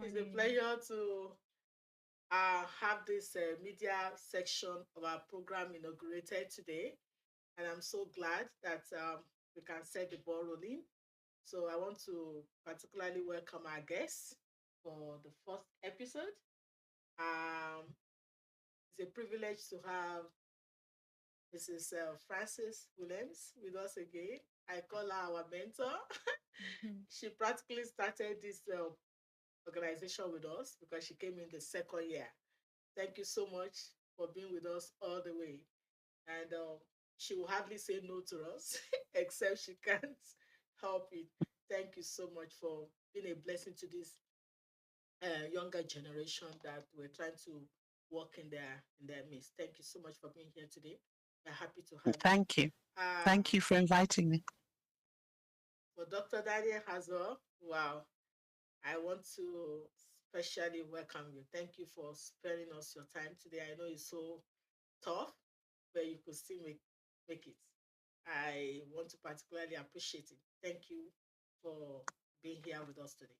It's a Morning. pleasure to have this media section of our program inaugurated today. And I'm so glad that we can set the ball rolling. So I want to particularly welcome our guests for the first episode. Um, it's a privilege to have Mrs. Frances Williams with us again. I call her our mentor. She practically started this organization with us because she came in the second year. Thank you so much for being with us all the way. And she will hardly say no to us, except she can't help it. Thank you so much for being a blessing to this younger generation that we're trying to work in their midst. Thank you so much for being here today. We're happy to have you. Thank you. Uh, Thank you for inviting me. for Dr. Daniel Hazor, wow, I want to specially welcome you. Thank you for sparing us your time today. I know it's so tough, but you could still make it. I want to particularly appreciate it. Thank you for being here with us today.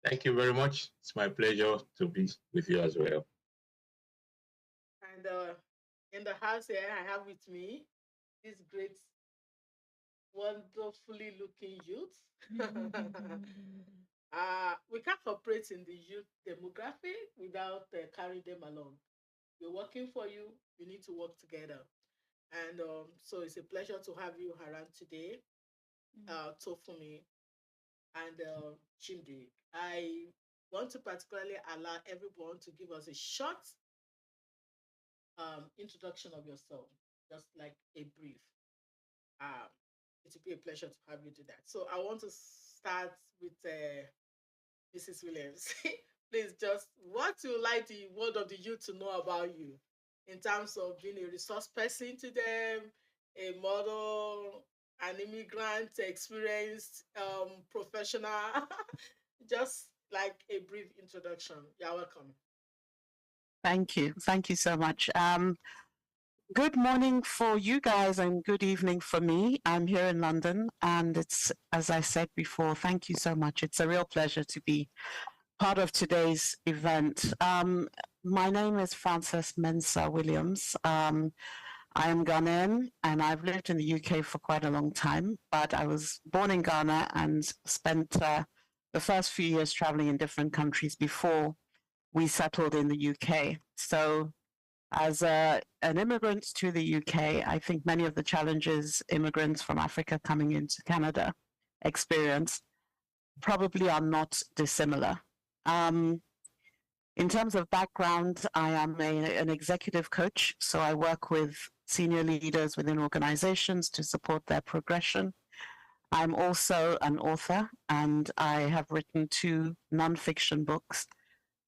Thank you very much. It's my pleasure to be with you as well. And in the house here, I have with me this great, wonderfully looking youth. We can't operate in the youth demography without carrying them along. We're working for you. We need to work together. And so it's a pleasure to have you around today, Tofumi and Chimdi. I want to particularly allow everyone to give us a short introduction of yourself, just like a brief. Um, it will be a pleasure to have you do that. So I want to start with Mrs. Williams. Please, just what you like the world of the youth to know about you in terms of being a resource person to them, a model, an immigrant, experienced professional. Just like a brief introduction. You're welcome. Thank you. Thank you so much. Good morning for you guys and good evening for me. I'm here in London and it's, as I said before, thank you so much. It's a real pleasure to be part of today's event. My name is Frances Mensah Williams. I am Ghanaian and I've lived in the UK for quite a long time, but I was born in Ghana and spent the first few years traveling in different countries before we settled in the UK. So, as an immigrant to the UK, I think many of the challenges immigrants from Africa coming into Canada experience probably are not dissimilar. In terms of background, I am an executive coach, so I work with senior leaders within organizations to support their progression. I'm also an author, and I have written 2 nonfiction books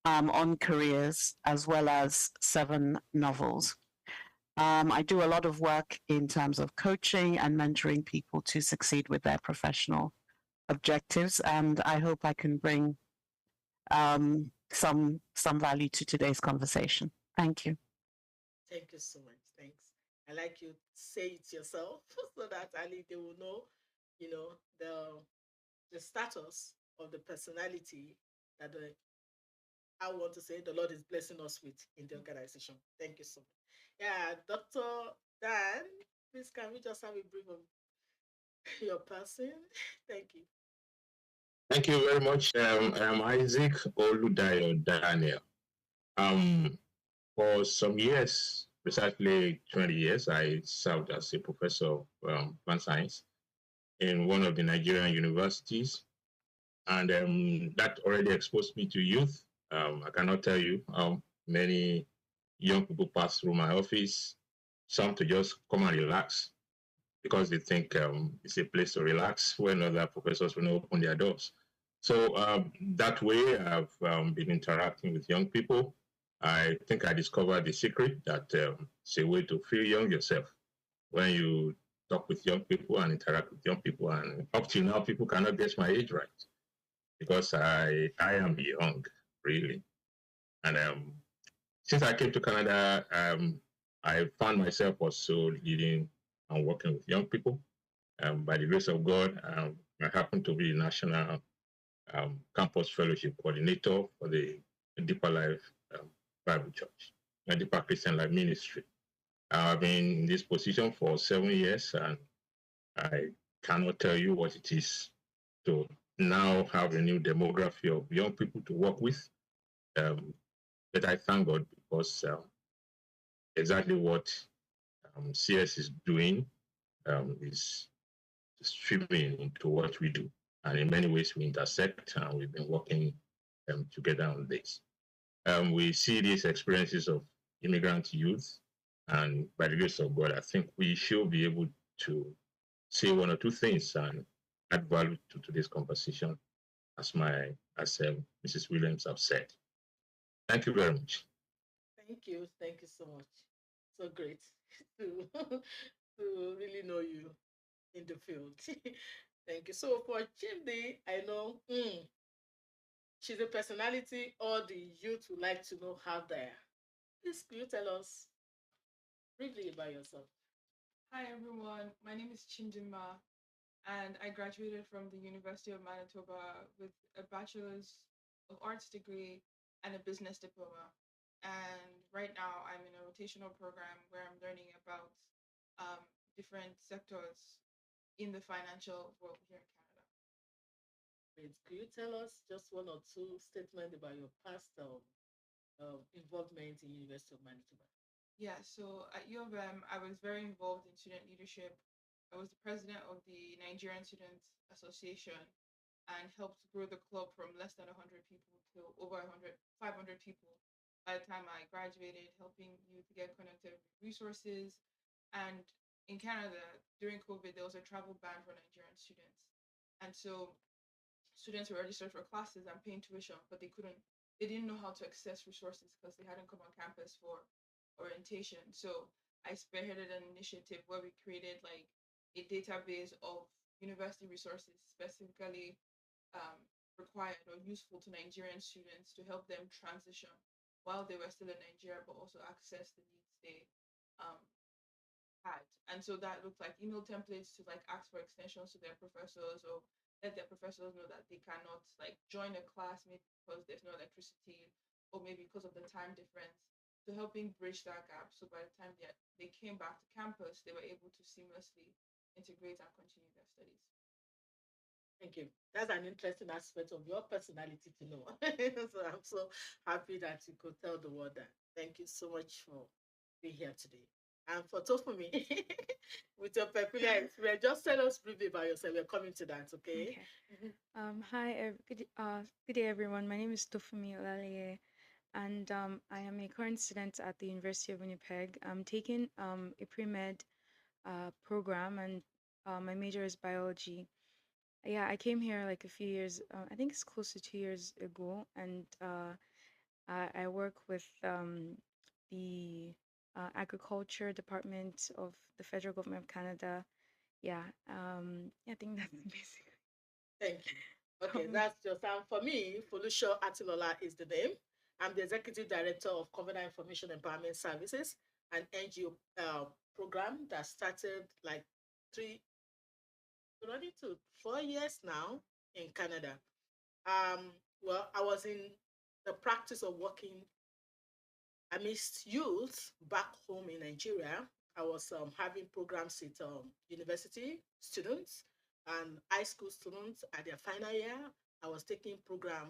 on careers, as well as 7 novels. I do a lot of work in terms of coaching and mentoring people to succeed with their professional objectives, and I hope I can bring some value to today's conversation. Thank you. Thank you so much. Thanks. I like you say it yourself so that at least they will know, the status of the personality that I want to say the Lord is blessing us with in the organization. Thank you so much. Yeah, Dr. Dan, please can we just have a brief of your person? Thank you. Thank you very much. I'm Isaac Oludayo Daniel. Um, for some years, precisely 20 years, I served as a professor of plant science in one of the Nigerian universities. And that already exposed me to youth. I cannot tell you how many young people pass through my office, some to just come and relax because they think it's a place to relax when other professors will not open their doors. So that way, I've been interacting with young people. I think I discovered the secret that it's a way to feel young yourself when you talk with young people and interact with young people. And up till now, people cannot guess my age right because I am young, really. And since I came to Canada, I found myself also leading and working with young people. By the grace of God, I happen to be the national campus fellowship coordinator for the Deeper Life Bible Church, Deeper Christian Life Ministry. I've been in this position for 7 years, and I cannot tell you what it is to now have a new demography of young people to work with. But I thank God because exactly what CS is doing is streaming into what we do. And in many ways, we intersect, and we've been working together on this. We see these experiences of immigrant youth, and by the grace of God, I think we should be able to say one or two things and add value to today's conversation, as Mrs. Williams have said. Thank you very much. Thank you. Thank you so much. So great to to really know you in the field. Thank you. So for Chimdi, I know she's a personality all the youth would like to know how they are. Please, could you tell us briefly about yourself? Hi everyone, my name is Chindima and I graduated from the University of Manitoba with a Bachelor's of Arts degree and a business diploma. And right now I'm in a rotational program where I'm learning about um, different sectors in the financial world here in Canada. Great. Could you tell us just one or two statements about your past involvement in University of Manitoba? Yeah, so at U of M, I was very involved in student leadership. I was the president of the Nigerian Student Association and helped grow the club from less than 100 people to over 500 people by the time I graduated, helping youth get connected with resources. And in Canada, during COVID, there was a travel ban for Nigerian students. And so students were registered for classes and paying tuition, but they didn't know how to access resources because they hadn't come on campus for orientation. So I spearheaded an initiative where we created like a database of university resources specifically um, required or useful to Nigerian students to help them transition while they were still in Nigeria, but also access the needs they um, had. And so that looked like email templates to like ask for extensions to their professors or let their professors know that they cannot like join a class maybe because there's no electricity or maybe because of the time difference. So helping bridge that gap. So by the time they came back to campus, they were able to seamlessly integrate and continue their studies. Thank you. That's an interesting aspect of your personality to know. So I'm so happy that you could tell the world that. Thank you so much for being here today. And for Tofumi, with your peculiar experience, just tell us briefly about yourself. We're coming to that, okay? Okay. Hi, good day, everyone. My name is Tofumi Olalie, and I am a current student at the University of Winnipeg. I'm taking a pre-med program, and my major is biology. Yeah, I came here like a few years, I think it's close to 2 years ago, and I work with the agriculture department of the federal government of Canada. Yeah, I think that's basically. Thank you. Okay, Um, that's just for me, Folusho Atilola is the name. I'm the executive director of Covenant Information Empowerment Services, an NGO program that started like three, running to 4 years now in Canada. Well, I was in the practice of working amidst youth back home in Nigeria. I was having programs with university students and high school students at their final year. I was taking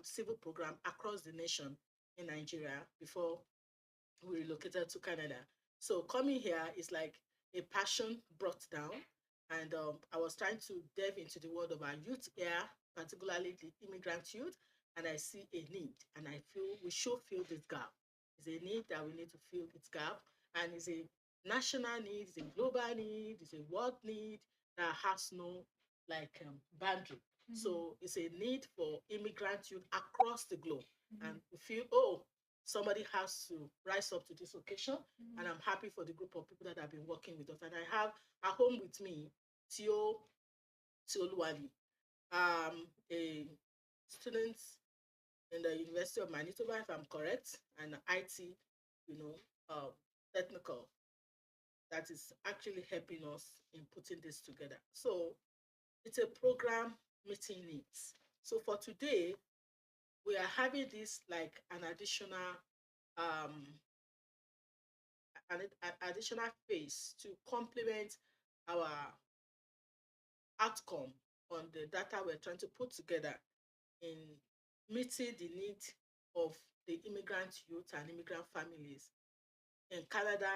civil program across the nation in Nigeria before we relocated to Canada. So coming here is like a passion brought down. And I was trying to delve into the world of our youth here, particularly the immigrant youth. And I see a need, and I feel we should fill this gap. It's a need that we need to fill this gap. And it's a national need, it's a global need, it's a world need that has no like boundary. So it's a need for immigrant youth across the globe. And we feel, oh, somebody has to rise up to this occasion. And I'm happy for the group of people that have been working with us. And I have at home with me Tio Tioluwali, a student in the University of Manitoba, if I'm correct, and IT, you know, technical that is actually helping us in putting this together. So it's a program meeting needs. So for today, we are having this like an additional um an additional phase to complement our outcome on the data we're trying to put together in meeting the need of the immigrant youth and immigrant families in Canada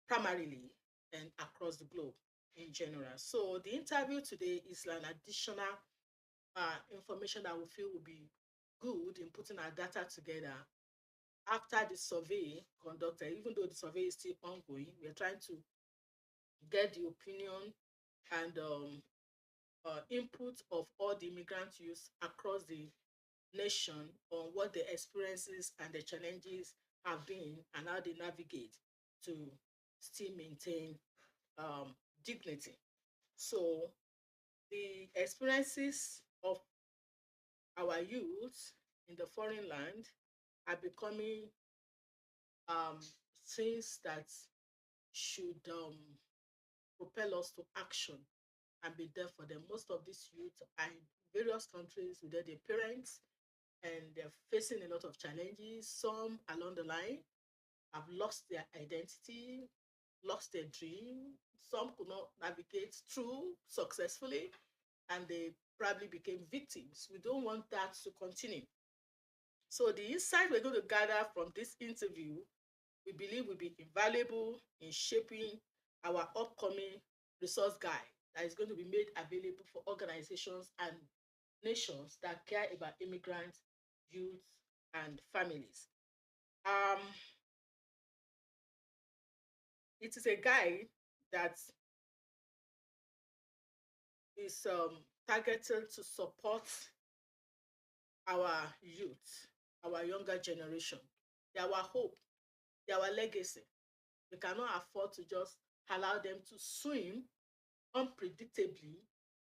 primarily and across the globe in general. So the interview today is an additional information that we feel will be good in putting our data together after the survey conducted. Even though the survey is still ongoing, we're trying to get the opinion and input of all the immigrant youth across the nation on what the experiences and the challenges have been and how they navigate to still maintain dignity. So the experiences of our youth in the foreign land are becoming things that should propel us to action and be there for them. Most of these youth are in various countries with their parents and they're facing a lot of challenges. Some along the line have lost their identity, lost their dream. Some could not navigate through successfully and they probably became victims. We don't want that to continue. So the insight we're going to gather from this interview, we believe will be invaluable in shaping our upcoming resource guide that is going to be made available for organizations and nations that care about immigrants, youth, and families. Um, it is a guide that is targeted to support our youth, our younger generation. They're our hope, they're our legacy. We cannot afford to just allow them to swim unpredictably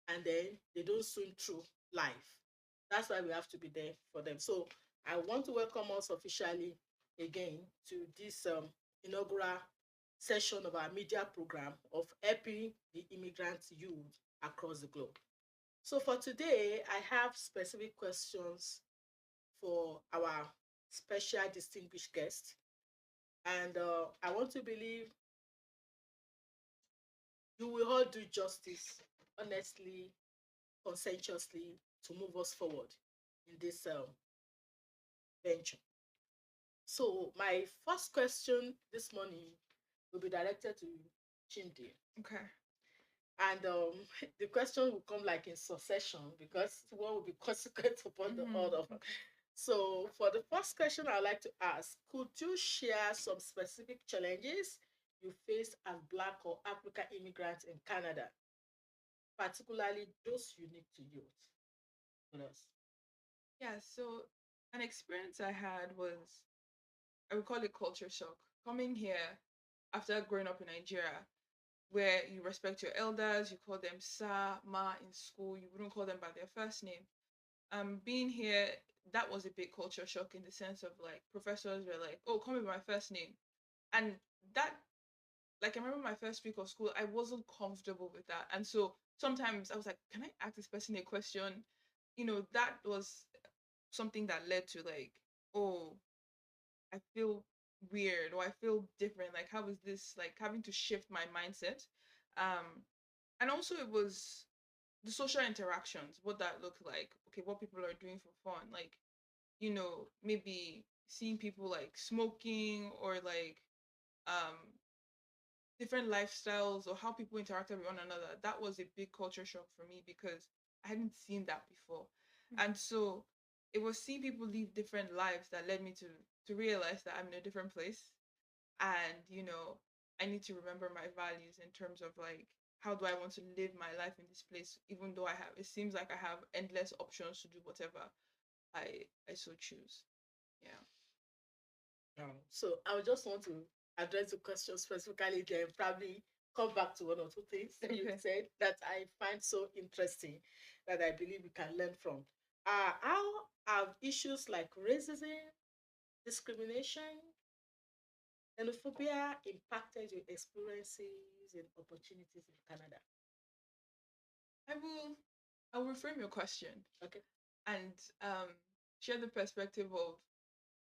and then they don't swim through life. That's why we have to be there for them. So I want to welcome us officially again to this inaugural session of our media program of helping the immigrant youth across the globe. So for today, I have specific questions for our special distinguished guest. And I want to believe you will all do justice, honestly, conscientiously, to move us forward in this venture. So my first question this morning will be directed to Chimdi. Okay. And the question will come like in succession because one will be consequent upon the other. Okay. So for the first question I'd like to ask, could you share some specific challenges you faced as Black or African immigrants in Canada, particularly those unique to youth? With us. Yeah, so an experience I had was, I would call it culture shock. Coming here after growing up in Nigeria, where you respect your elders, you call them sir, ma in school, you wouldn't call them by their first name. Being here, that was a big culture shock in the sense of like professors were like, oh, call me by my first name. And that, like, I remember my first week of school, I wasn't comfortable with that. And so sometimes I was like, can I ask this person a question? That was something that led to like, oh, I feel weird or I feel different. Like, how is this like having to shift my mindset? And also it was the social interactions, what that looked like. Okay, what people are doing for fun. Like, maybe seeing people like smoking or like um different lifestyles or how people interacted with one another. That was a big culture shock for me because I hadn't seen that before. And so it was seeing people live different lives that led me to realize that I'm in a different place. And I need to remember my values in terms of like, how do I want to live my life in this place, even though it seems like I have endless options to do whatever I so choose. Yeah. So I would just want to address the question specifically, then probably come back to one or two things that you Okay. said that I find so interesting that I believe we can learn from. How have issues like racism, discrimination, xenophobia impacted your experiences and opportunities in Canada? I will reframe your question. Okay. and um, share the perspective of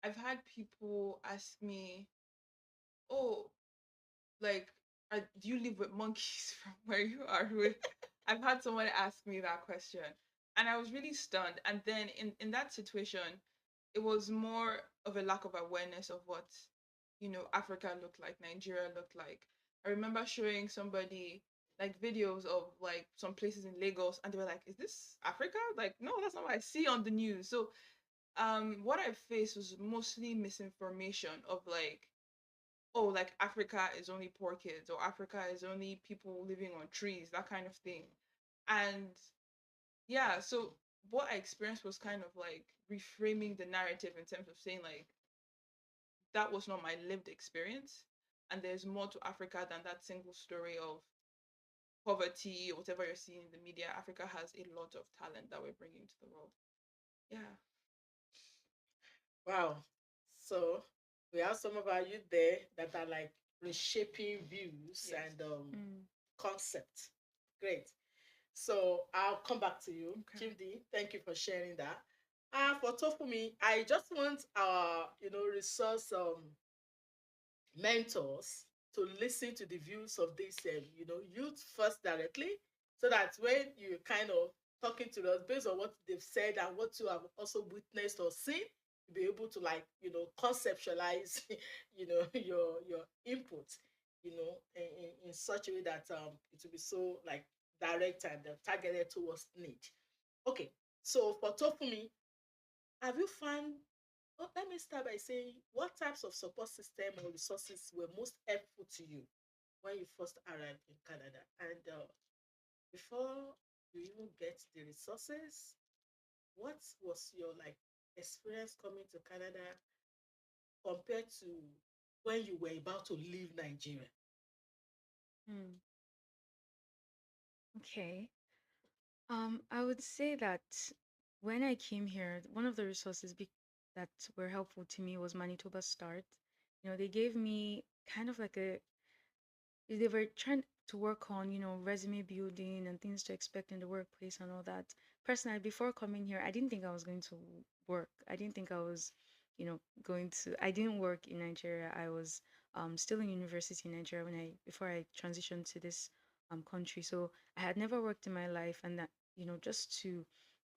I've had people ask me, "Oh, like, do you live with monkeys from where you are?" With I've had someone ask me that question, and I was really stunned. And then in that situation, it was more of a lack of awareness of what Africa looked like, Nigeria looked like. I remember showing somebody like videos of like some places in Lagos, and they were like, "Is this Africa?" Like, no, that's not what I see on the news. So what I faced was mostly misinformation of like, oh, like Africa is only poor kids, or Africa is only people living on trees, that kind of thing. And yeah, so what I experienced was kind of like reframing the narrative in terms of saying like that was not my lived experience, and there's more to Africa than that single story of poverty or whatever you're seeing in the media. Africa has a lot of talent that we're bringing to the world. Yeah. Wow. So we have some of our youth there that are like reshaping views Yes. and Mm. concepts. Great. So I'll come back to you, Okay. Chimdi. Thank you for sharing that. For Tofumi, I just want our resource mentors to listen to the views of this youth first directly, so that when you kind of talking to us based on what they've said and what you have also witnessed or seen, you'll be able to like conceptualize your input in such a way that it will be so like direct and targeted towards need. Okay, so for Tofumi, have you found, well, let me start by saying, what types of support system or resources were most helpful to you when you first arrived in Canada? And before you even get the resources, what was your like experience coming to Canada compared to when you were about to leave Nigeria? Mm. Okay. I would say that when I came here, one of the resources that were helpful to me was Manitoba Start. They gave me kind of like they were trying to work on, resume building and things to expect in the workplace and all that. Personally, before coming here, I didn't think I was going to work. I didn't think I was, I didn't work in Nigeria. I was still in university in Nigeria before I transitioned to this country. So I had never worked in my life, and that, just to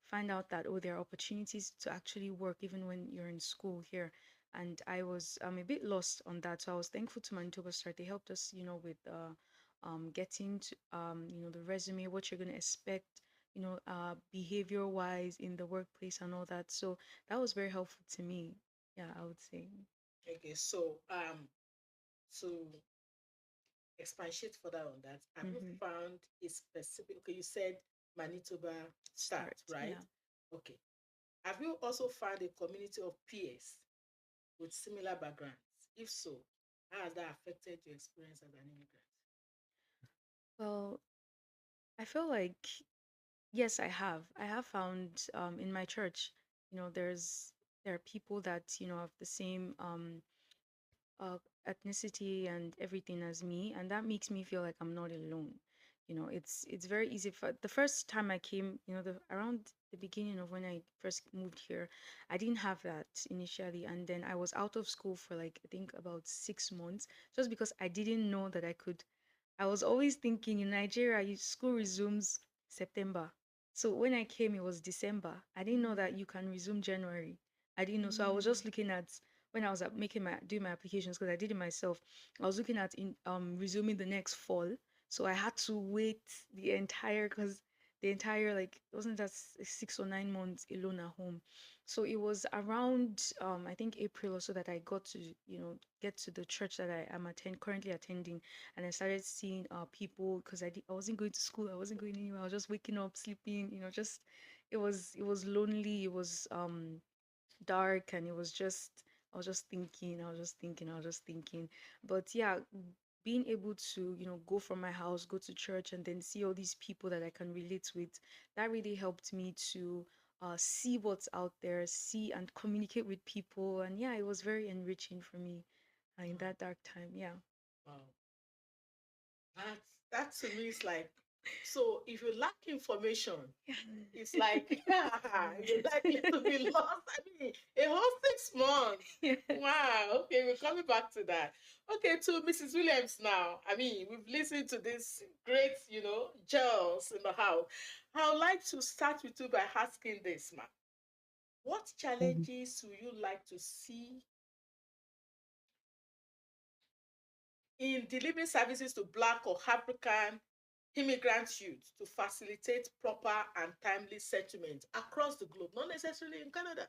find out that, oh, there are opportunities to actually work even when you're in school here, and I was a bit lost on that. So I was thankful to Manitoba Start. They helped us, with getting to the resume, what you're gonna expect, behavior wise in the workplace and all that. So that was very helpful to me. Yeah, I would say. Okay, so to expatiate further on that, have you Mm-hmm. found a specific, okay, you said Manitoba Start, Start. right? Yeah. Okay. Have you also found a community of peers with similar backgrounds? If so, how has that affected your experience as an immigrant? Well, I feel like yes, I have. I have found in my church, there are people that have the same uh, ethnicity and everything as me, and that makes me feel like I'm not alone. It's very easy. For the first time I came, around the beginning of when I first moved here, I didn't have that initially, and then I was out of school for like I think about 6 months, just because I didn't know that I could. I was always thinking in Nigeria, school resumes September. So when I came, it was December. I didn't know that you can resume January. I didn't know. So I was Mm. just looking at when I was making doing my applications, because I did it myself. I was looking at in resuming the next fall. So I had to wait the entire, like, wasn't that 6 or 9 months alone at home. So it was around I think April or so that I got to get to the church that I am currently attending, and I started seeing people, because I wasn't going to school, I wasn't going anywhere. I was just waking up, sleeping, just it was lonely, it was dark, and it was just I was just thinking, I was just thinking, I was just thinking. But yeah, being able to, go from my house, go to church, and then see all these people that I can relate with, that really helped me to see what's out there, see and communicate with people. And yeah, it was very enriching for me in Wow. that dark time. Yeah. Wow. That that to me is like So if you lack information, it's like you're likely to be lost. I mean, a whole 6 months. Yes. Wow. Okay, we're coming back to that. Okay, to Mrs. Williams now. I mean, we've listened to this great, girls in the house. I would like to start with you by asking this, ma. What Mhm. challenges would you like to see in delivering services to Black or African immigrant youth to facilitate proper and timely settlement across the globe, not necessarily in Canada?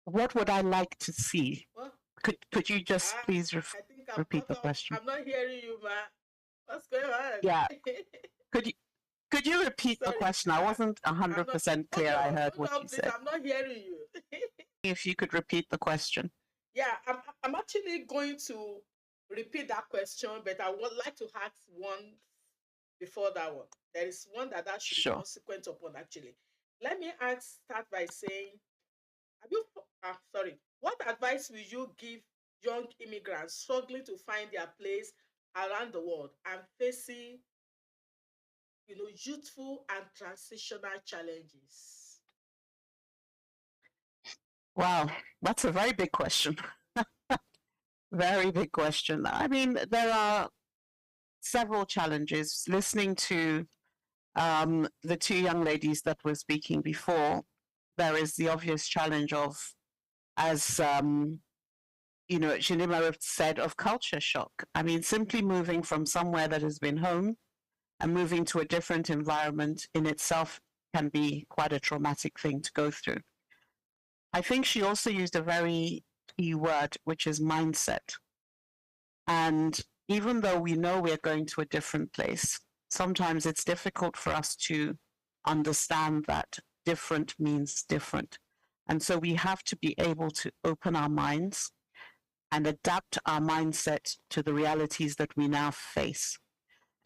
What would I like to see? Well, Could you just ah, please I think I'm repeat cut the off. question? I'm not hearing you, ma. What's going on? Yeah. Could you could you repeat the Sorry, question? I wasn't I'm not. 100% clear. I heard Hold what on, you please. said. I'm not hearing you. If you could repeat the question. Yeah, I'm actually going to repeat that question, but I would like to ask one before that one. There is one that should be Sure. consequent upon actually. Let me start by saying, have you sorry, what advice will you give young immigrants struggling to find their place around the world and facing, youthful and transitional challenges? Wow, that's a very big question. Very big question. I mean, there are several challenges. Listening to the two young ladies that were speaking before, there is the obvious challenge of, as Shinima said, of culture shock. I mean, simply moving from somewhere that has been home and moving to a different environment in itself can be quite a traumatic thing to go through. I think she also used a very key word, which is mindset. And even though we know we're going to a different place, sometimes it's difficult for us to understand that different means different. And so we have to be able to open our minds and adapt our mindset to the realities that we now face.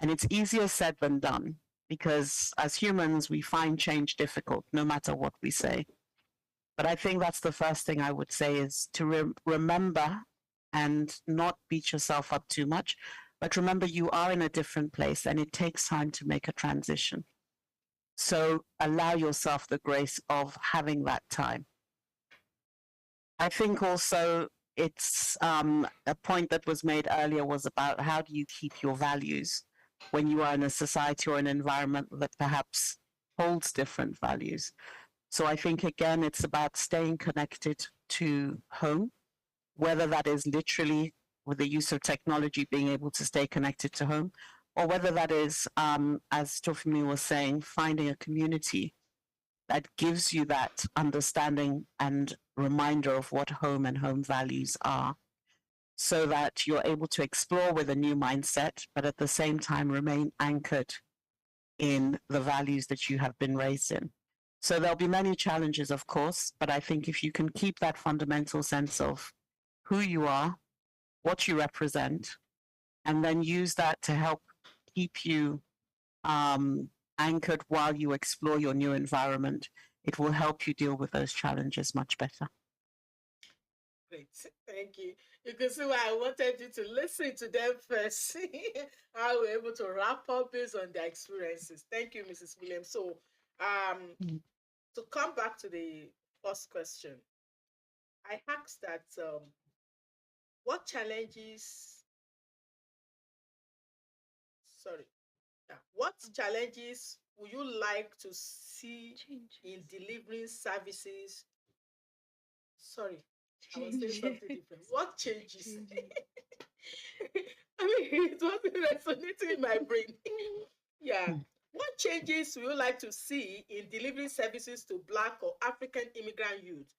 And it's easier said than done because as humans, we find change difficult no matter what we say. But I think that's the first thing I would say is to remember and not beat yourself up too much. But remember, you are in a different place and it takes time to make a transition. So allow yourself the grace of having that time. I think also it's a point that was made earlier was about how do you keep your values when you are in a society or an environment that perhaps holds different values. So I think again, it's about staying connected to home, whether that is literally with the use of technology, being able to stay connected to home, or whether that is, as Tofumi was saying, finding a community that gives you that understanding and reminder of what home and home values are so that you're able to explore with a new mindset, but at the same time remain anchored in the values that you have been raised in. So there'll be many challenges, of course, but I think if you can keep that fundamental sense of who you are, what you represent, and then use that to help keep you anchored while you explore your new environment, it will help you deal with those challenges much better. Great, thank you. You can see why I wanted you to listen to them first. How we're able to wrap up based on their experiences. Thank you, Mrs. Williams. So, to come back to the first question, I asked that what challenges, sorry, what challenges would you like to see in delivering services? Sorry, I was saying something different. What changes? I mean, it wasn't resonating in my brain. Yeah. What changes would you like to see in delivering services to Black or African immigrant youth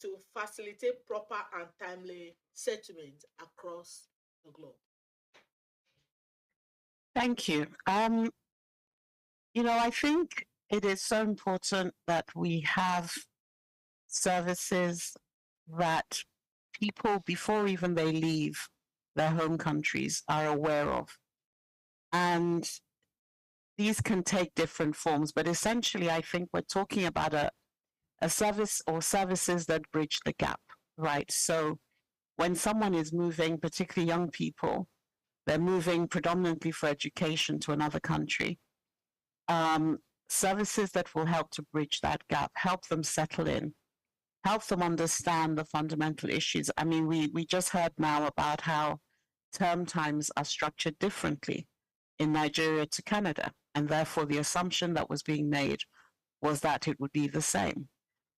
to facilitate proper and timely settlement across the globe? Thank you. I think it is so important that we have services that people, before even they leave their home countries, are aware of. And these can take different forms, but essentially, I think we're talking about a service or services that bridge the gap, right? So when someone is moving, particularly young people, they're moving predominantly for education to another country. Services that will help to bridge that gap, help them settle in, help them understand the fundamental issues. I mean, we just heard now about how term times are structured differently in Nigeria to Canada, and therefore the assumption that was being made was that it would be the same.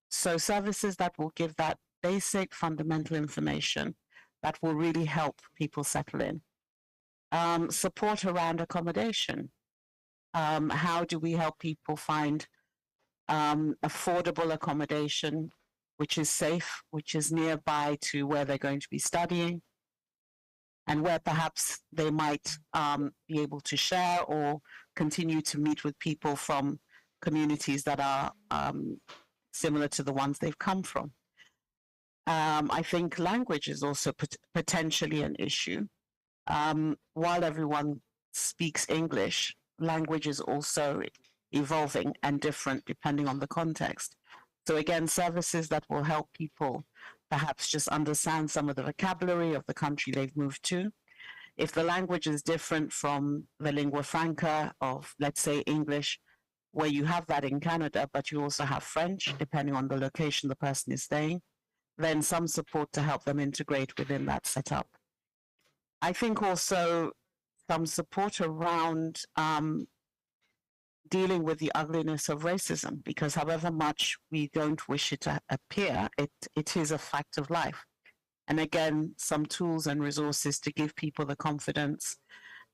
So services that will give that basic fundamental information that will really help people settle in. Support around accommodation. How do we help people find affordable accommodation, which is safe, which is nearby to where they're going to be studying, and where perhaps they might be able to share or continue to meet with people from communities that are similar to the ones they've come from. I think language is also potentially an issue. While everyone speaks English, language is also evolving and different depending on the context. So again, services that will help people perhaps just understand some of the vocabulary of the country they've moved to. If the language is different from the lingua franca of, let's say, English, where you have that in Canada, but you also have French, depending on the location the person is staying, then some support to help them integrate within that setup. I think also some support around dealing with the ugliness of racism, because however much we don't wish it to appear, it is a fact of life. And again, some tools and resources to give people the confidence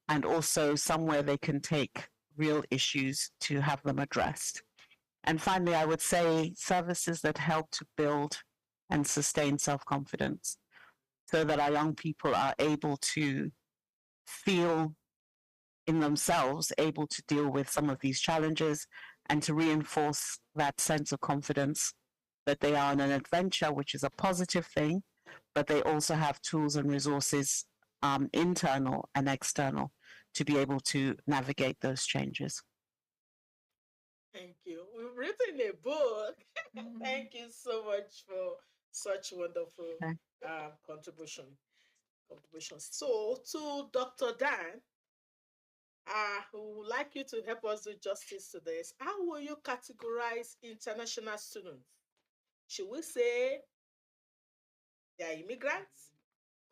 and also somewhere they can take real issues to have them addressed. And finally, I would say services that help to build and sustain self-confidence so that our young people are able to feel in themselves able to deal with some of these challenges and to reinforce that sense of confidence that they are on an adventure, which is a positive thing, but they also have tools and resources, internal and external, to be able to navigate those changes. Thank you. We've written a book. Thank you so much for such wonderful Okay. contributions. So, to Dr. Dan, we would like you to help us do justice to this. How will you categorize international students? Should we say they are immigrants,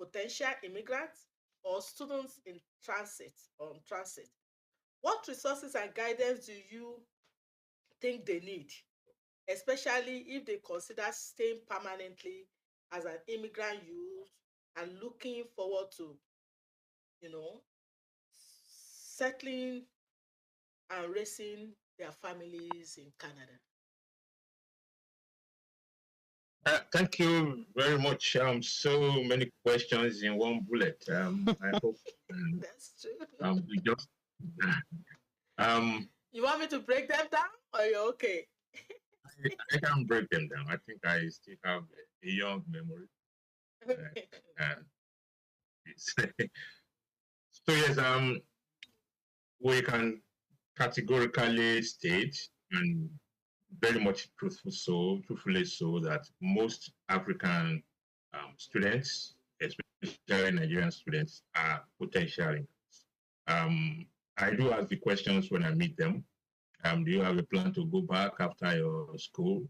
potential immigrants, or students in transit or on transit? What resources and guidance do you think they need, especially if they consider staying permanently as an immigrant youth and looking forward to, you know, settling and raising their families in Canada? Thank you very much. So many questions in one bullet. I hope That's true. we just um, You want me to break them down or you're okay? I can break them down. I think I still have a young memory. Uh, so yes, we can categorically state and very much truthfully so, that most African students, especially Nigerian students, are potential immigrants. I do ask the questions when I meet them. Do you have a plan to go back after your school?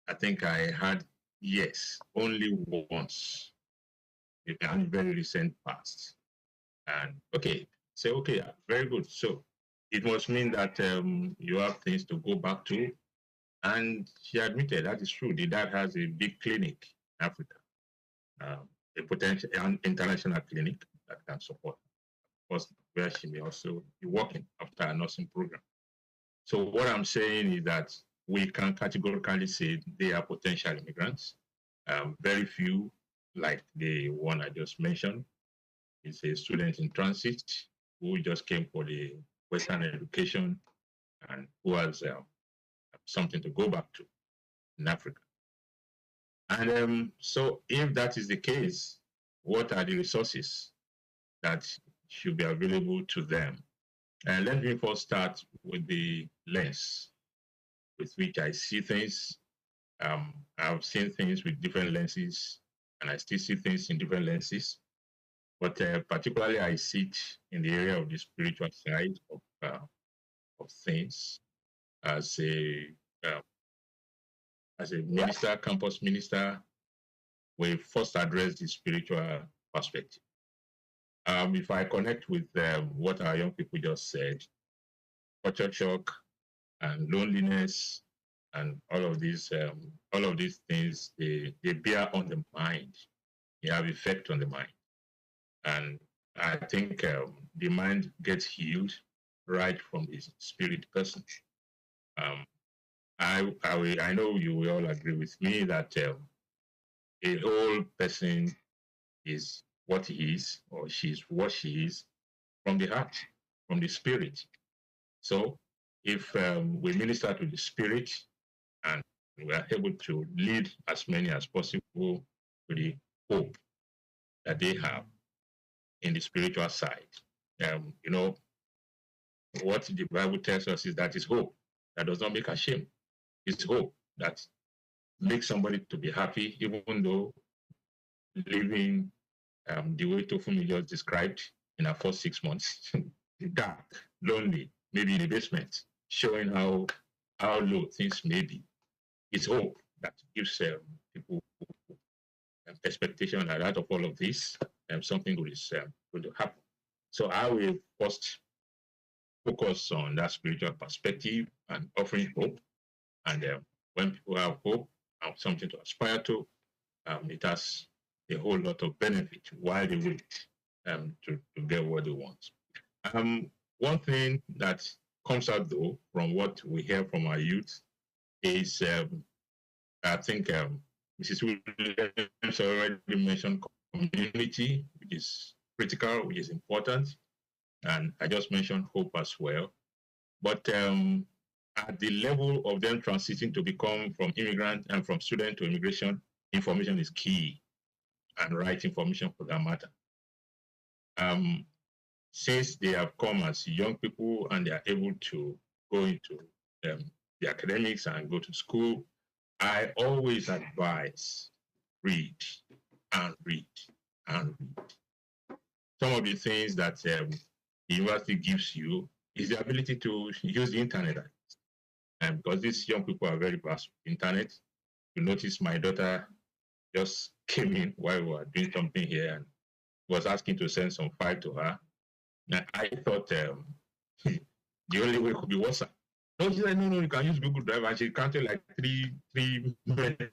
I think I had yes, only once in the very recent past. And okay, say okay, very good. So it must mean that you have things to go back to. And she admitted that is true. The dad has a big clinic in Africa, a potential an international clinic that can support, of course, where she may also be working after a nursing program. So what I'm saying is that we can categorically say they are potential immigrants. Very few, like the one I just mentioned, is a student in transit who just came for the Western education and who has something to go back to in Africa. And so if that is the case, what are the resources that should be available to them? And let me first start with the lens with which I see things. I've seen things with different lenses, and I still see things in different lenses. but particularly I sit in the area of the spiritual side of things as uh, a minister, campus minister. We first address the spiritual perspective. If I connect with what our young people just said, culture shock and loneliness and all of these things, they bear on the mind. They have effect on the mind. And I think the mind gets healed right from the spirit person. I know you will all agree with me that a whole person is what he is, or she's what she is, from the heart, from the spirit. So if we minister to the spirit and we are able to lead as many as possible to the hope that they have in the spiritual side, you know, what the Bible tells us is that it's hope that does not make ashamed. It's hope that makes somebody to be happy, even though living the way Tofumi just described in our first 6 months, dark, lonely, maybe in a basement, showing how low things may be. It's hope that gives people expectation that out of all of this, something good is going to happen. So I will first focus on that spiritual perspective and offering hope. And when people have hope and something to aspire to, it has a whole lot of benefit while they wait to get what they want. One thing that comes out, though, from what we hear from our youth is, I think Mrs. Williams already mentioned community, which is critical, which is important. And I just mentioned hope as well. But at the level of them transiting to become from immigrant and from student to immigration, information is key, and right information for that matter. Since they have come as young people and they are able to go into the academics and go to school, I always advise read and read and read. Some of the things that the university gives you is the ability to use the internet. And because these young people are very vast with internet, you notice my daughter just came in while we were doing something here and was asking to send some file to her. And I thought the only way could be WhatsApp. No, she said, no, you can use Google Drive. And she counted like three methods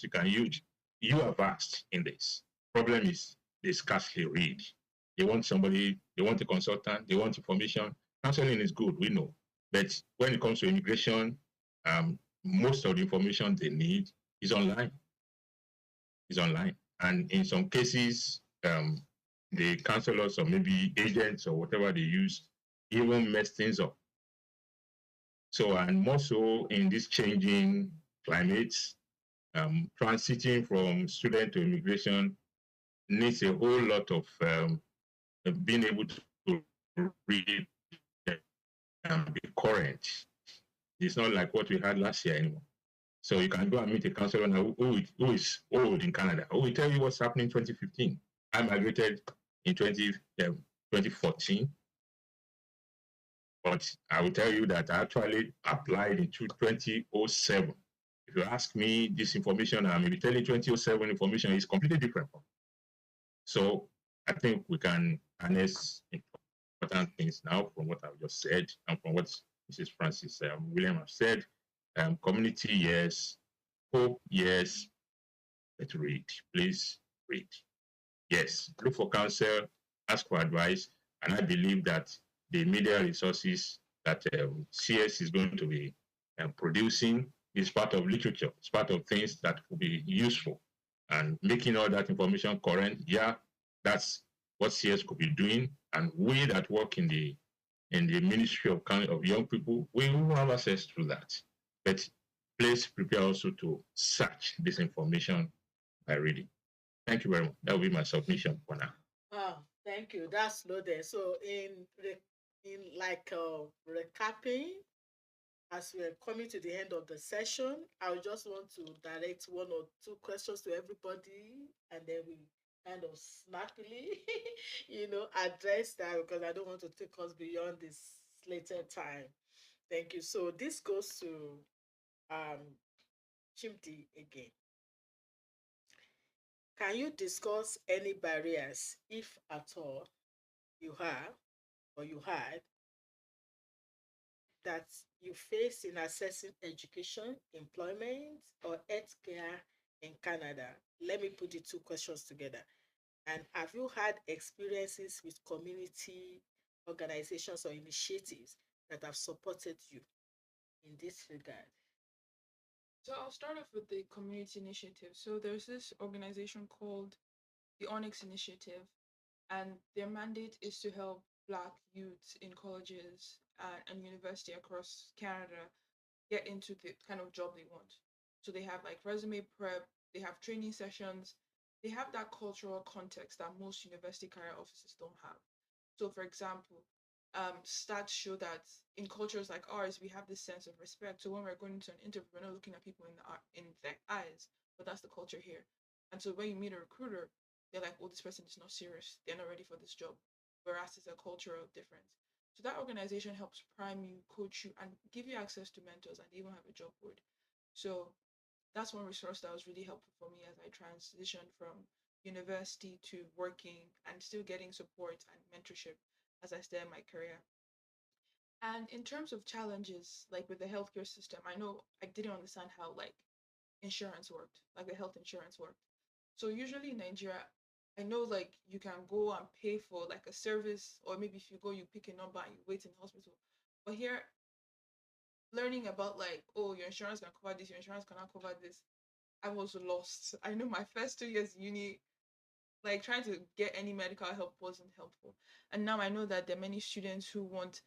you can use. You are vast in this. Problem is they scarcely read. They want somebody, they want a consultant, they want information. Counseling is good, we know. But when it comes to immigration, most of the information they need is online. Is online. And in some cases, the counselors or maybe agents or whatever they use even mess things up. So, and more so in this changing climates, transiting from student to immigration needs a whole lot of being able to read and be current. It's not like what we had last year anymore. So you can go and meet a counselor now who is old in Canada, who will tell you what's happening in 2015. I migrated in 2014, but I will tell you that I actually applied in 2007. If you ask me this information, I may be telling 2007 information is completely different. So I think we can harness important things now from what I've just said and from what Mrs. Francis William has said. Community, yes. Hope, yes. But read, please read. Yes, look for counsel, ask for advice, and I believe that the media resources that CS is going to be producing is part of literature. It's part of things that will be useful. And making all that information current, yeah, that's what CS could be doing. And we that work in the Ministry of Young People, we will have access to that. But please prepare also to search this information by reading. Thank you very much. That will be my submission for now. Thank you. That's loaded. So in like recapping, as we're coming to the end of the session, I just want to direct one or two questions to everybody, and then we kind of snappily, address that because I don't want to take us beyond this later time. Thank you. So this goes to um, Chimdi again. Can you discuss any barriers, if at all, you have or you had that you face in accessing education, employment, or healthcare in Canada? Let me put the two questions together. And have you had experiences with community organizations or initiatives that have supported you in this regard? So I'll start off with the community initiative. So there's this organization called the Onyx Initiative, and their mandate is to help Black youths in colleges and university across Canada get into the kind of job they want. So they have like resume prep, they have training sessions, they have that cultural context that most university career offices don't have. So, for example, stats show that in cultures like ours, we have this sense of respect. So when we're going into an interview, we're not looking at people in their eyes, but that's the culture here. And so when you meet a recruiter, they're like, "Oh, this person is not serious. They're not ready for this job." Whereas it's a cultural difference. So that organization helps prime you, coach you, and give you access to mentors, and they even have a job board. So that's one resource that was really helpful for me as I transitioned from university to working and still getting support and mentorship as I stay in my career. And in terms of challenges, like with the healthcare system, I know I didn't understand how like insurance worked, like the health insurance worked. So usually in Nigeria, I know like you can go and pay for like a service, or maybe if you go, you pick a number and you wait in the hospital. But here, learning about like, oh, your insurance can cover this, your insurance cannot cover this, I was lost. I know my first 2 years uni, like trying to get any medical help wasn't helpful. And now I know that there are many students who want,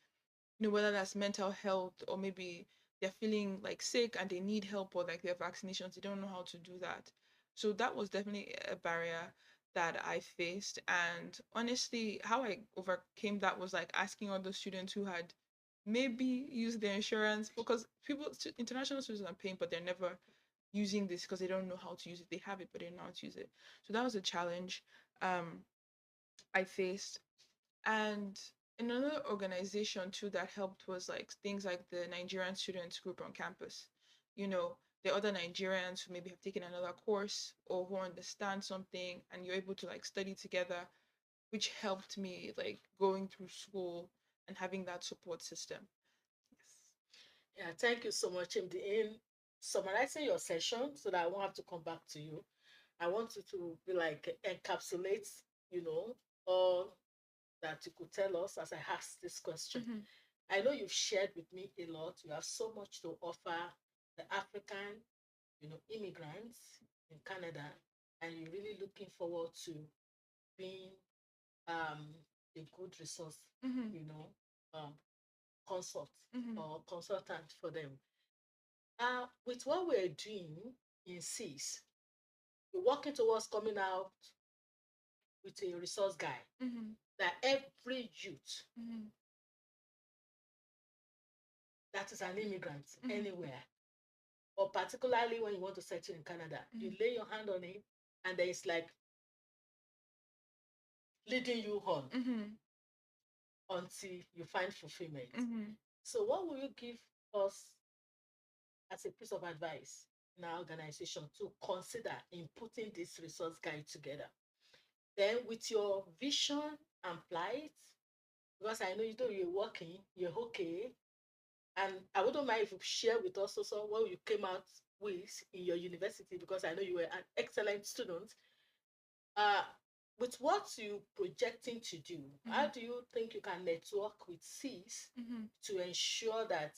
whether that's mental health or maybe they're feeling like sick and they need help, or like their vaccinations, they don't know how to do that. So that was definitely a barrier that I faced. And honestly, how I overcame that was like asking other students who had maybe used their insurance, because international students are paying, but they're never using this because they don't know how to use it. They have it, but they don't know how to use it. So that was a challenge um, I faced. And another organization too that helped was like things like the Nigerian students group on campus. The other Nigerians who maybe have taken another course or who understand something, and you're able to like study together, which helped me like going through school and having that support system. Yes. Yeah, thank you so much, MD. In summarizing your session so that I won't have to come back to you, I want you to be like encapsulate, all that you could tell us as I asked this question. Mm-hmm. I know you've shared with me a lot. You have so much to offer the African, immigrants in Canada, and you're really looking forward to being a good resource, Mm-hmm. um, consult Mm-hmm. or consultant for them. With what we're doing in CIS, we're working towards coming out with a resource guide Mm-hmm. that every youth Mm-hmm. that is an immigrant Mm-hmm. anywhere, or particularly when you want to settle in Canada, you lay your hand on it, and then it's like leading you on Mm-hmm. until you find fulfillment. Mm-hmm. So, what will you give us as a piece of advice in our organization to consider in putting this resource guide together? Then, with your vision and plight, because I know you're working, you're okay, and I wouldn't mind if you share with us also what you came out with in your university, because I know you were an excellent student. Uh, with what you projecting to do, how do you think you can network with CIS Mm-hmm. to ensure that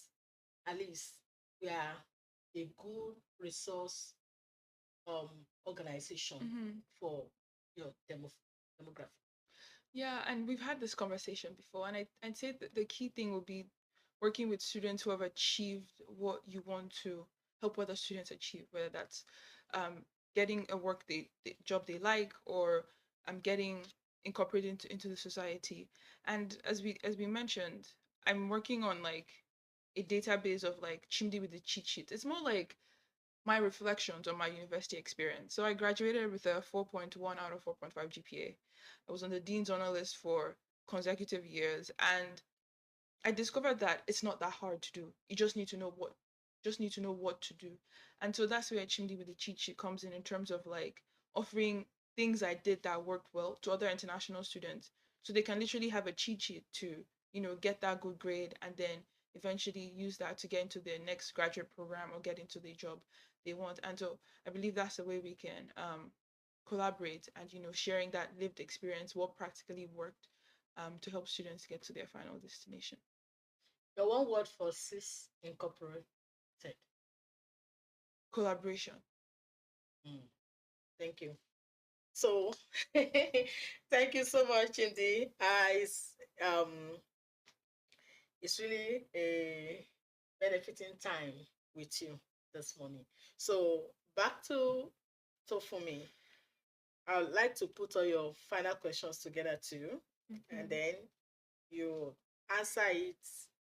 at least we are a good resource organization Mm-hmm. for your demographic? Yeah, and we've had this conversation before, and I'd say that the key thing would be working with students who have achieved what you want to help other students achieve, whether that's um, getting a the job they like, or getting incorporated into the society. And as we mentioned, I'm working on like a database of like Chimdi with the cheat sheet. It's more like my reflections on my university experience. So I graduated with a 4.1 out of 4.5 GPA. I was on the dean's honor list for consecutive years, and I discovered that it's not that hard to do. You just need to know what to do. And so that's where Chimdi with the cheat sheet comes in terms of like offering things I did that worked well to other international students. So they can literally have a cheat sheet to, get that good grade and then eventually use that to get into their next graduate program or get into the job they want. And so I believe that's the way we can collaborate and, sharing that lived experience, what practically worked to help students get to their final destination. Your one word for CIS Incorporated. Collaboration. Thank you. So, thank you so much, Indy. It's really a benefiting time with you this morning. So, back to Tofumi. I would like to put all your final questions together too, and then you answer it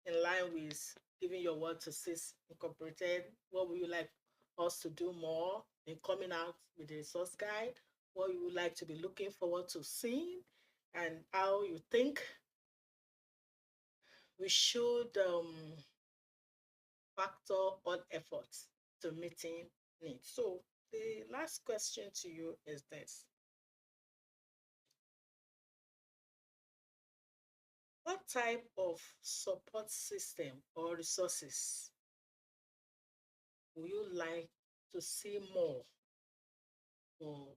in line with giving your word to CIS Incorporated. What would you like us to do more in coming out with the resource guide? What you would like to be looking forward to seeing, and how you think we should factor all efforts to meeting needs. So the last question to you is this. What type of support system or resources would you like to see more for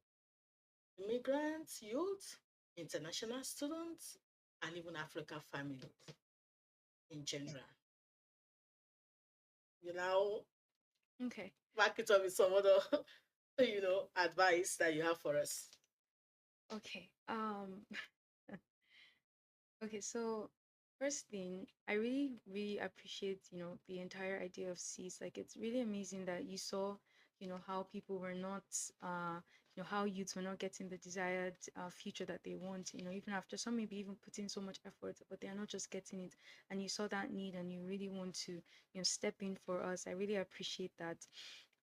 immigrants, youth, international students, and even African families in general? Okay. Back it up with some other, advice that you have for us. Okay. Okay, so first thing, I really, really appreciate, the entire idea of C's. Like, it's really amazing that you saw, how people were not, how youths were not getting the desired future that they want, even after some maybe even putting so much effort, but they are not just getting it. And you saw that need and you really want to, step in for us. I really appreciate that.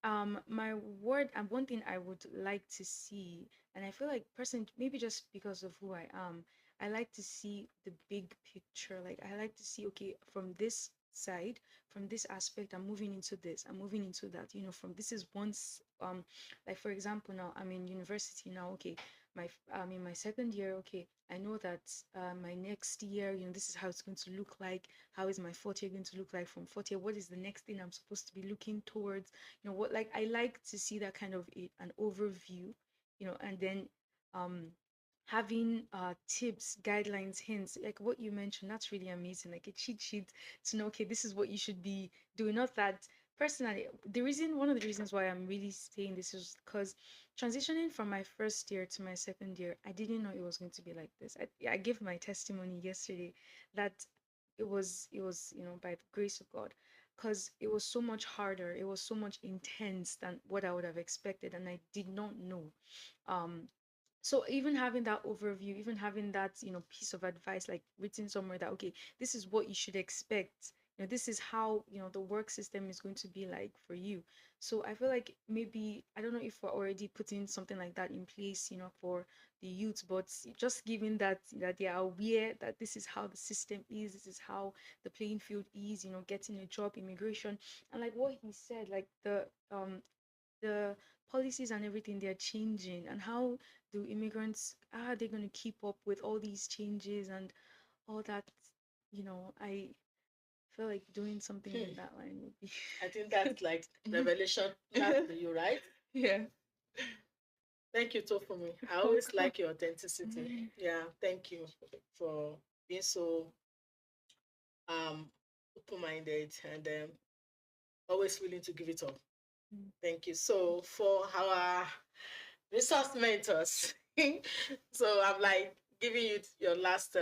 My word, and one thing I would like to see, and I feel like person, maybe just because of who I am, I like to see the big picture. Like I like to see, okay, from this side, from this aspect, I'm moving into this, I'm moving into that. From this is once, like for example, now I'm in university now. Okay, I'm in my second year. Okay, I know that my next year, this is how it's going to look like. How is my fourth year going to look like? From fourth year, what is the next thing I'm supposed to be looking towards? What, like I like to see that kind of an overview, and then having tips, guidelines, hints, like what you mentioned. That's really amazing, like a cheat sheet to know, okay, this is what you should be doing. Not that personally, one of the reasons why I'm really saying this is because transitioning from my first year to my second year, I didn't know it was going to be like this. I gave my testimony yesterday that it was by the grace of God, because it was so much harder, it was so much intense than what I would have expected, and I did not know. um so even having that overview, even having that piece of advice like written somewhere, that okay, this is what you should expect, this is how the work system is going to be like for you. So I feel like maybe, I don't know if we're already putting something like that in place, for the youth, but just giving that they are aware that this is how the system is, this is how the playing field is, getting a job, immigration, and like what he said, like the policies and everything, they're changing, and how do immigrants, are they going to keep up with all these changes and all that? I feel like doing something in that line would be I think that's like revelation last to you, right? Yeah. Thank you, Tofumi. I always like your authenticity. Yeah, thank you for being so open-minded and always willing to give it up. Thank you. So for our resource mentors, so I'm like giving you your last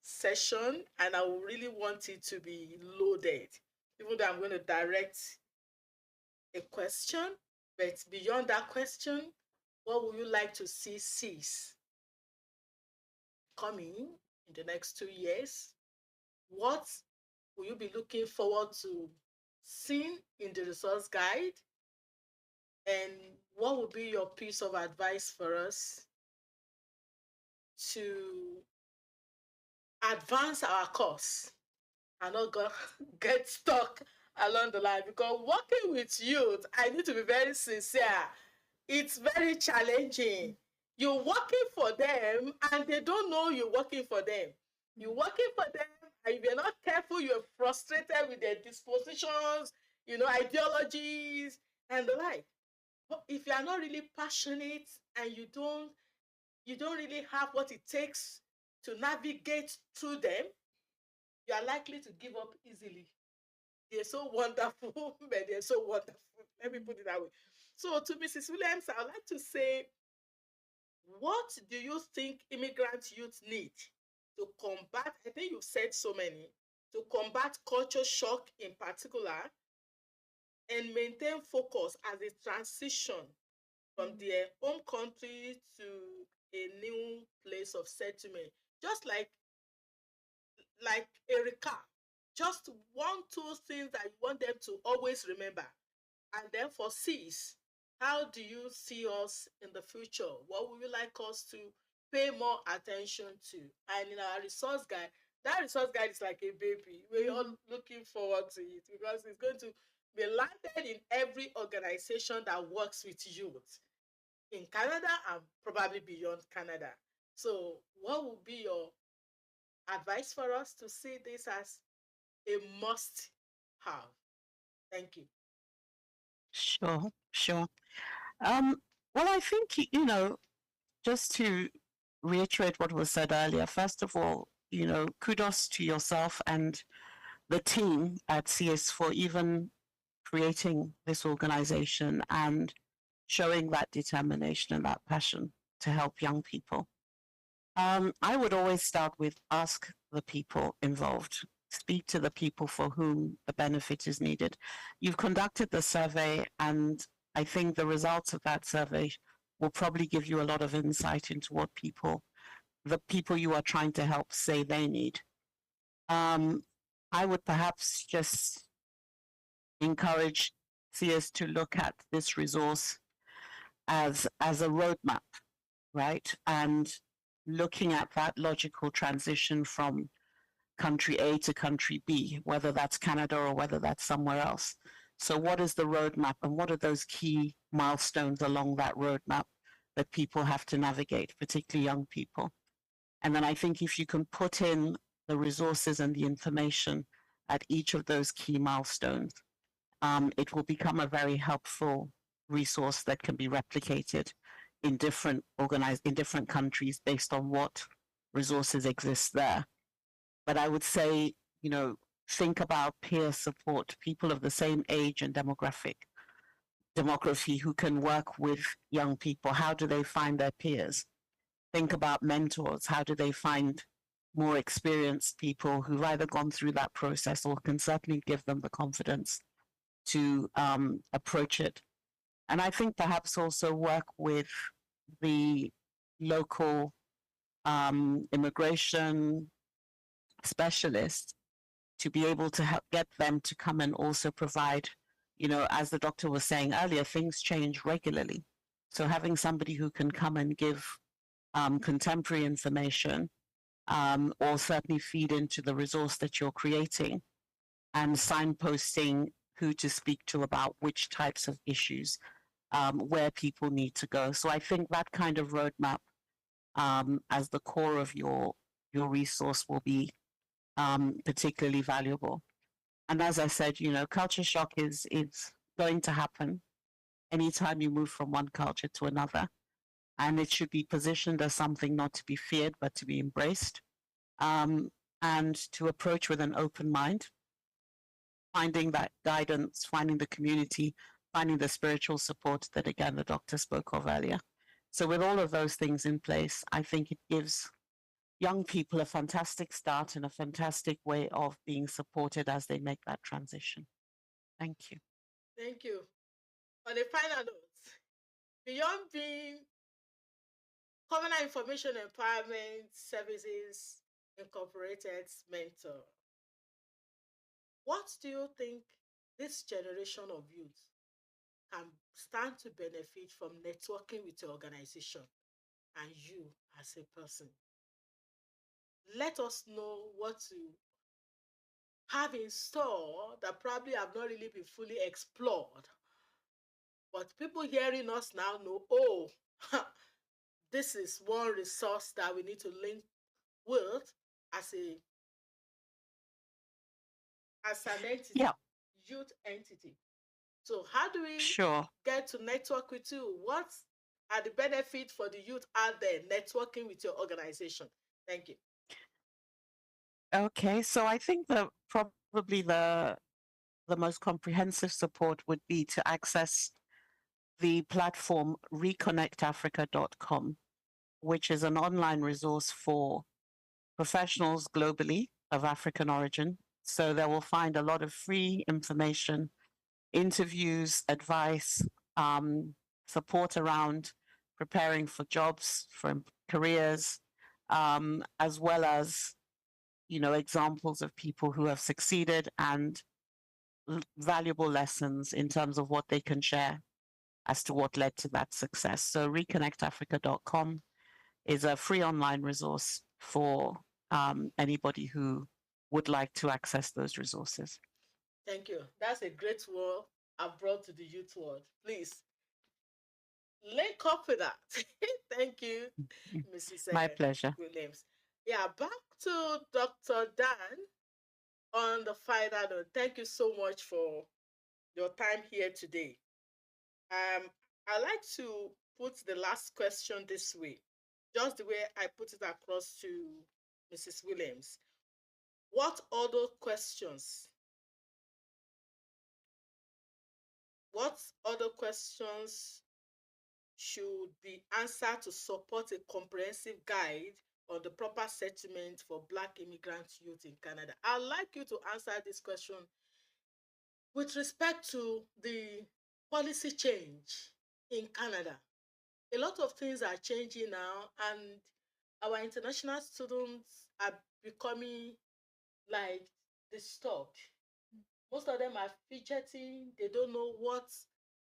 session, and I will really want it to be loaded. Even though I'm going to direct a question, but beyond that question, what would you like to see cease coming in the next 2 years? What will you be looking forward to seeing in the resource guide? And what would be your piece of advice for us to advance our course and not go, get stuck along the line? Because working with youth, I need to be very sincere. It's very challenging. You're working for them and they don't know you're working for them. You're working for them, and if you're not careful, you're frustrated with their dispositions, ideologies and the like. But if you are not really passionate and you don't really have what it takes to navigate through them, you are likely to give up easily. They're so wonderful, but they're so wonderful. Let me put it that way. So, to Mrs. Williams, I would like to say, what do you think immigrant youth need to combat? I think you've said so many, to combat culture shock in particular and maintain focus as they transition from their home country to a new place of settlement. Just like a recap, just one, two things that you want them to always remember. And then for Cs, how do you see us in the future? What would you like us to pay more attention to? And in our resource guide, that resource guide is like a baby. We're all looking forward to it because it's going to be landed in every organization that works with youth in Canada and probably beyond Canada. So, what would be your advice for us to see this as a must have? Thank you. Sure, sure. Well, I think, just to reiterate what was said earlier, first of all, kudos to yourself and the team at CS for even creating this organization and showing that determination and that passion to help young people. I would always start with ask the people involved, speak to the people for whom the benefit is needed. You've conducted the survey, and I think the results of that survey will probably give you a lot of insight into what the people you are trying to help, say they need. I would perhaps just encourage CS to look at this resource as a roadmap, right? And looking at that logical transition from country A to country B, whether that's Canada or whether that's somewhere else. So, what is the roadmap, and what are those key milestones along that roadmap that people have to navigate, particularly young people? And then I think if you can put in the resources and the information at each of those key milestones, it will become a very helpful resource that can be replicated in different countries based on what resources exist there. But I would say, think about peer support, people of the same age and demography who can work with young people. How do they find their peers? Think about mentors. How do they find more experienced people who've either gone through that process or can certainly give them the confidence to approach it? And I think perhaps also work with the local immigration specialists to be able to help get them to come and also provide, as the doctor was saying earlier, things change regularly. So having somebody who can come and give contemporary information or certainly feed into the resource that you're creating and signposting who to speak to about which types of issues, where people need to go. So I think that kind of roadmap as the core of your resource will be particularly valuable. And as I said, culture shock is going to happen anytime you move from one culture to another. And it should be positioned as something not to be feared, but to be embraced, and to approach with an open mind, finding that guidance, finding the community, finding the spiritual support that, again, the doctor spoke of earlier. So with all of those things in place, I think it gives young people a fantastic start and a fantastic way of being supported as they make that transition. Thank you. Thank you. On a final note, beyond being Covenant Information Empowerment Services Incorporated's mentor, what do you think this generation of youth can stand to benefit from networking with your organization and you as a person? Let us know what you have in store that probably have not really been fully explored. But people hearing us now know, oh, this is one resource that we need to link with as an entity, Yeah, youth entity. So how do we sure. get to network with you? What are the benefits for the youth out there networking with your organization? Thank you. Okay, so I think probably the most comprehensive support would be to access the platform reconnectafrica.com, which is an online resource for professionals globally of African origin. So they will find a lot of free information, interviews, advice, support around preparing for jobs, for careers, as well as examples of people who have succeeded and valuable lessons in terms of what they can share as to what led to that success. So reconnectafrica.com is a free online resource for anybody who would like to access those resources. Thank you. That's a great word I've brought to the youth world. Please link up with that. Thank you, Mrs. My pleasure. Williams. Yeah, back to Dr. Dan on the final note. Thank you so much for your time here today. I like to put the last question this way, just the way I put it across to Mrs. Williams. What other questions? What other questions should be answered to support a comprehensive guide on the proper settlement for Black immigrant youth in Canada? I'd like you to answer this question with respect to the policy change in Canada. A lot of things are changing now, and our international students are becoming like disturbed. Most of them are fidgeting, they don't know what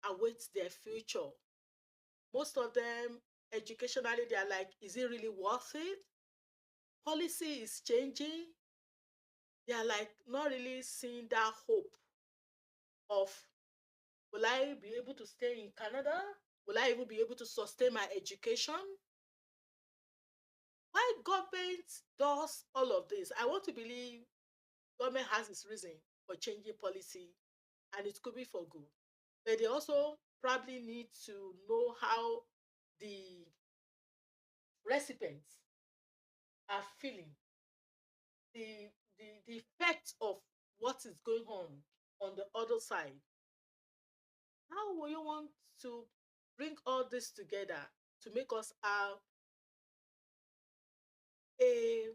awaits their future. Most of them, educationally, they are like, is it really worth it? Policy is changing. They are like not really seeing that hope of, will I be able to stay in Canada? Will I even be able to sustain my education? Why government does all of this? I want to believe government has its reason for changing policy, and it could be for good. But they also probably need to know how the recipients are feeling, the effect of what is going on the other side. How will you want to bring all this together to make us have a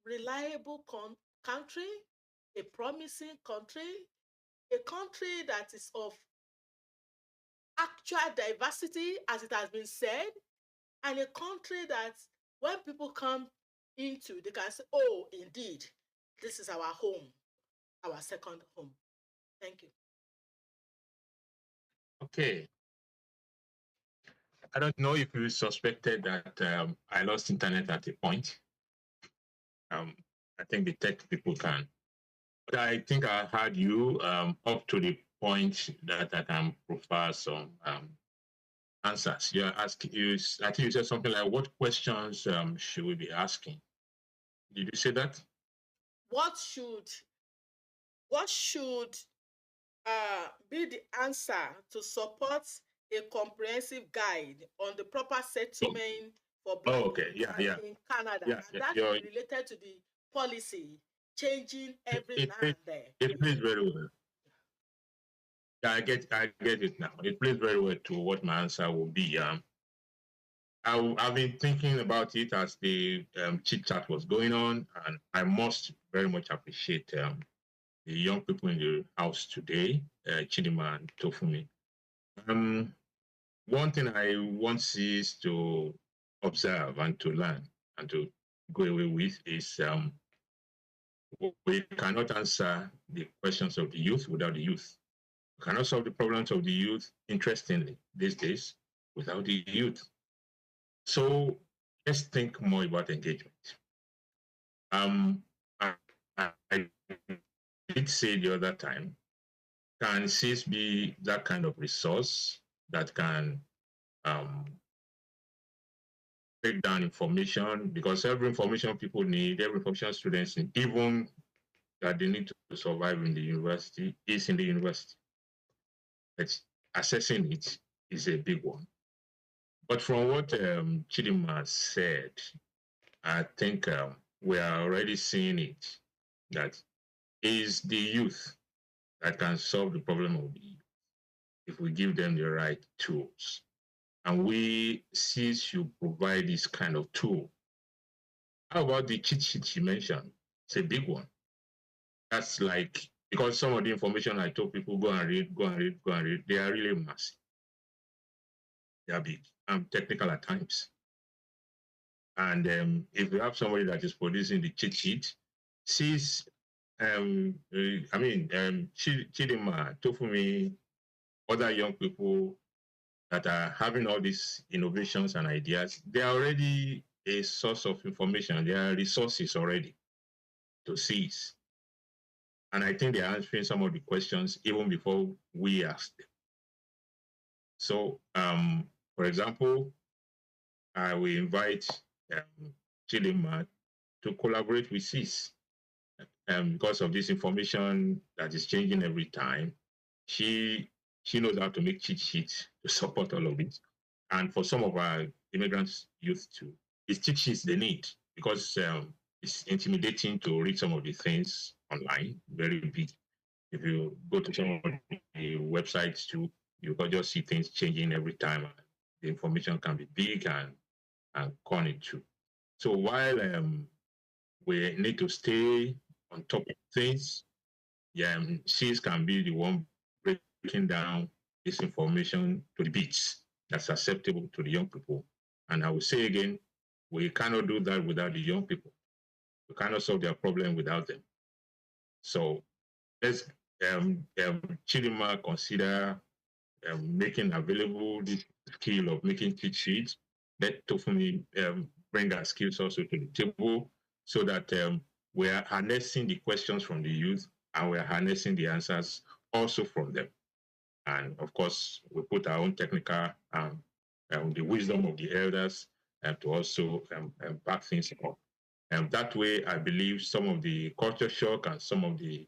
reliable country, a promising country, a country that is of actual diversity, as it has been said, and a country that when people come into, they can say, oh, indeed, this is our home, our second home. Thank you. Okay. I don't know if you suspected that I lost internet at a point. I think the tech people can. But I think I heard you up to the point that I can provide some answers. You're asking, I think you said something like, what questions should we be asking? Did you say that? What should be the answer to support a comprehensive guide on the proper settlement for Black okay. Yeah. in Canada? Yeah, And that is related to the policy changing every now and then. It plays very well. Yeah, I get it now. It plays very well to what my answer will be. I've been thinking about it as the chit chat was going on, and I must very much appreciate the young people in the house today, Chidima and Tofumi. One thing I want is to observe and to learn and to go away with is we cannot answer the questions of the youth without the youth. cannot solve the problems of the youth, interestingly, these days, without the youth. So let's think more about engagement. Um, I, I did say the other time, can CIS be that kind of resource that can um, break down information? Because every information people need, every information students need, even that they need to survive in the university, is in the university. But assessing it is a big one. But from what Chidima said, I think we are already seeing it, that is the youth that can solve the problem of the youth if we give them the right tools. And we CIS you provide this kind of tool. How about the cheat sheet you mentioned? It's a big one. That's like, because some of the information I told people go and read, go and read, go and read, they are really massive. They are big and technical at times. And if you have somebody that is producing the cheat sheet, sees, Chidima, Tofumi, other young people that are having all these innovations and ideas, they are already a source of information. They are resources already to seize. And I think they're answering some of the questions even before we ask them. So, for example, I will invite Chidima to collaborate with CIS. Because of this information that is changing every time, she knows how to make cheat sheets to support all of it. And for some of our immigrants youth too, it's cheat sheets they need, because it's intimidating to read some of the things online, very big. If you go to some of the websites too, you can just see things changing every time. The information can be big and corny too. So while we need to stay on top of things, yeah, CIS can be the one breaking down this information to the bits that's acceptable to the young people. And I will say again, we cannot do that without the young people. We cannot solve their problem without them. So let's Chidima consider making available this skill of making cheat sheets. Let Tofumi bring our skills also to the table, so that we are harnessing the questions from the youth and we are harnessing the answers also from them. And of course, we put our own technical, the wisdom of the elders to also back things up. And that way, I believe some of the culture shock and some of the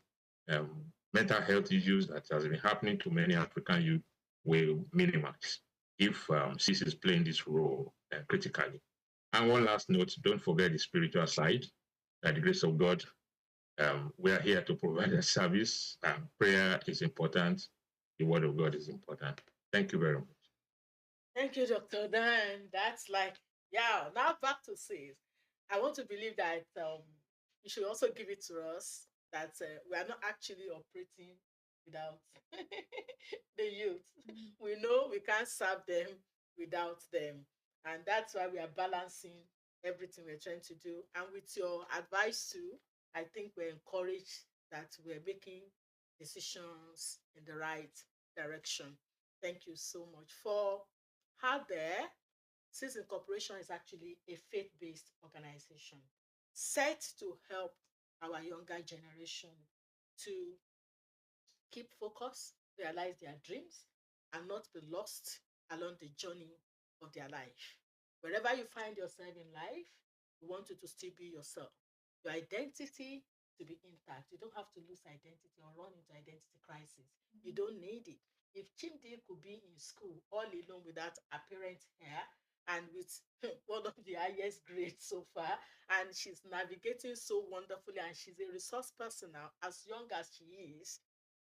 mental health issues that has been happening to many African youth will minimize if CIS is playing this role critically. And one last note, don't forget the spiritual side. By the grace of God, we are here to provide a service. Prayer is important. The word of God is important. Thank you very much. Thank you, Dr. Dan. That's like, yeah, now back to sales. I want to believe that you should also give it to us that we are not actually operating without the youth. We know we can't serve them without them. And that's why we are balancing everything we're trying to do. And with your advice too, I think we're encouraged that we're making decisions in the right direction. Thank you so much for how there, since Incorporation is actually a faith-based organization set to help our younger generation to keep focus, realize their dreams, and not be lost along the journey of their life. Wherever you find yourself in life, we want you to still be yourself. Your identity to be intact. You don't have to lose identity or run into identity crisis. You don't need it. If Chimdi could be in school all alone without apparent hair and with one of the highest grades so far, and she's navigating so wonderfully, and she's a resource person now, as young as she is,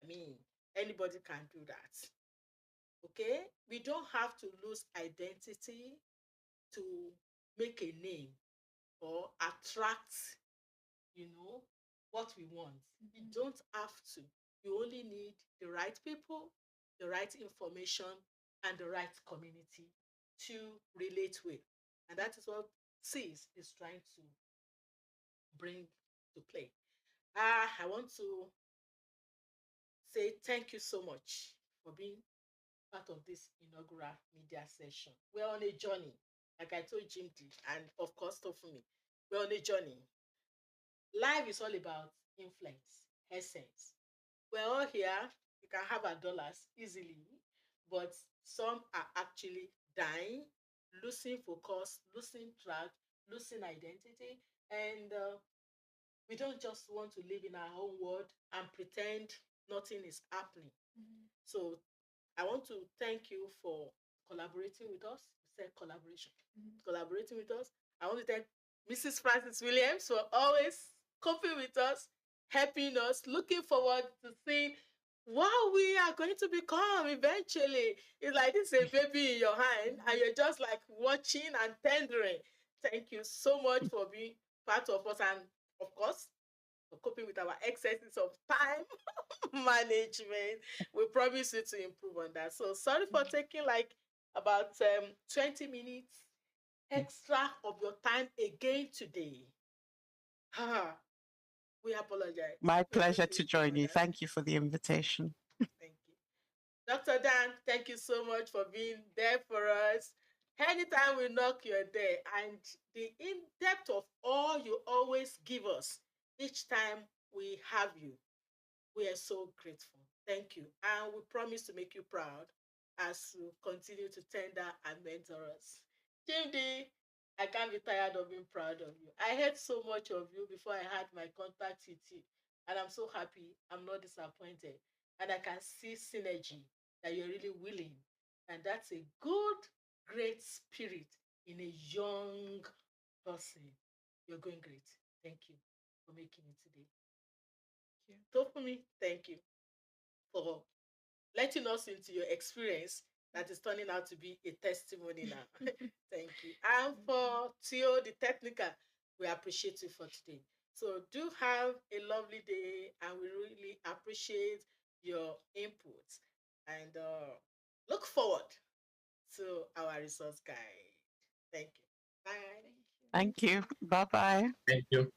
I mean, anybody can do that. Okay? We don't have to lose identity to make a name or attract, you know, what we want. You don't have to. You only need the right people, the right information, and the right community to relate with. And that is what CIS is trying to bring to play. I want to say thank you so much for being part of this inaugural media session. We're on a journey, like I told Jim D, and of course, Tofumi. We're on a journey. Life is all about influence, essence. We're all here. You can have our dollars easily, but some are actually dying, losing focus, losing track, losing identity, and we don't just want to live in our own world and pretend nothing is happening. Mhm. So I want to thank you for collaborating with us. We said collaboration, Mhm. collaborating with us. I want to thank Mrs. Francis Williams for always coping with us, helping us, looking forward to seeing what we are going to become eventually. It's like this is a baby in your hand, and you're just like watching and tendering. Thank you so much for being part of us, and of course, for coping with our excesses of time management. We promise you to improve on that. So sorry for taking like about 20 minutes extra of your time again today. We apologize. My We're going pleasure to to improve join on you. that. Thank you for the invitation. Thank you. Dr. Dan, thank you so much for being there for us. Anytime we knock, you're there. And the in depth of all you always give us each time we have you. We are so grateful. Thank you. And we promise to make you proud as you continue to tender and mentor us. Chimdi, I can't be tired of being proud of you. I heard so much of you before I had my contact with you. And I'm so happy. I'm not disappointed. And I can see synergy that you're really willing. And that's a good, great spirit in a young person. You're going great. Thank you for making it today. Thank So for me, thank you for letting us into your experience that is turning out to be a testimony now. you. Thank you. And Thank you. for Theo, the technical, we appreciate you for today. So do have a lovely day, and we really appreciate your input. And look forward to our resource guide. Thank you. Bye. Thank you. Thank you. Bye bye. Thank you.